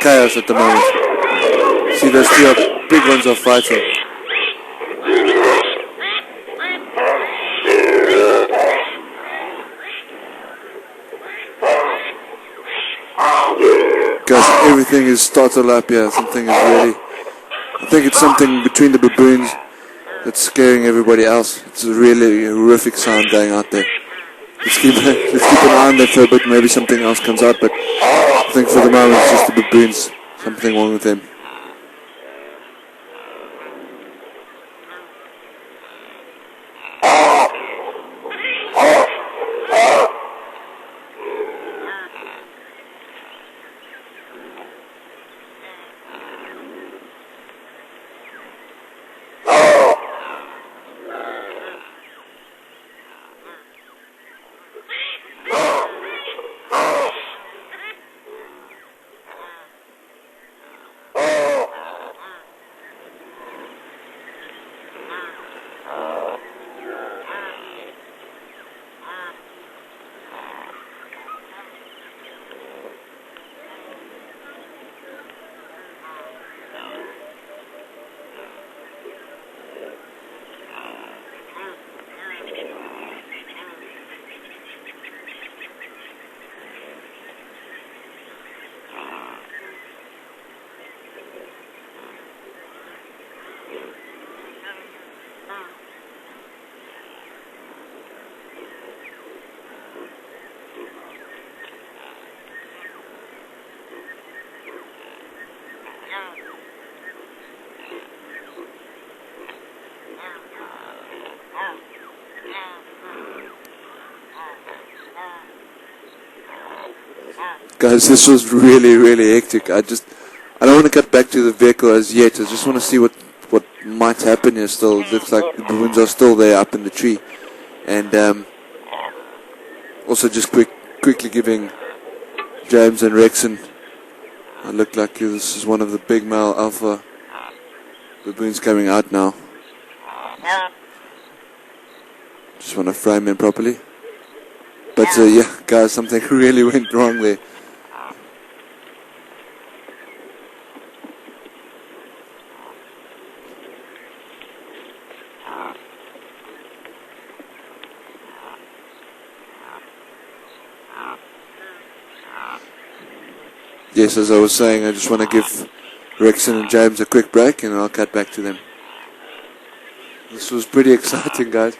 chaos at the moment. See, those two big ones are fighting. Guys, everything is startled up here. Something is really... I think it's something between the baboons that's scaring everybody else. It's a really horrific sound going out there. Let's keep an eye on that for a bit. Maybe something else comes out, but I think for the moment it's just the baboons. Something wrong with them. Guys, this was really, really hectic. I don't want to cut back to the vehicle as yet. I just want to see what might happen here still. It looks like the baboons are still there up in the tree. And also just quickly giving James and Rexon a look like this is one of the big male alpha baboons coming out now. Just want to frame him properly. But yeah, guys, something really went wrong there. Yes, as I was saying, I just want to give Rexon and James a quick break and I'll cut back to them. This was pretty exciting, guys.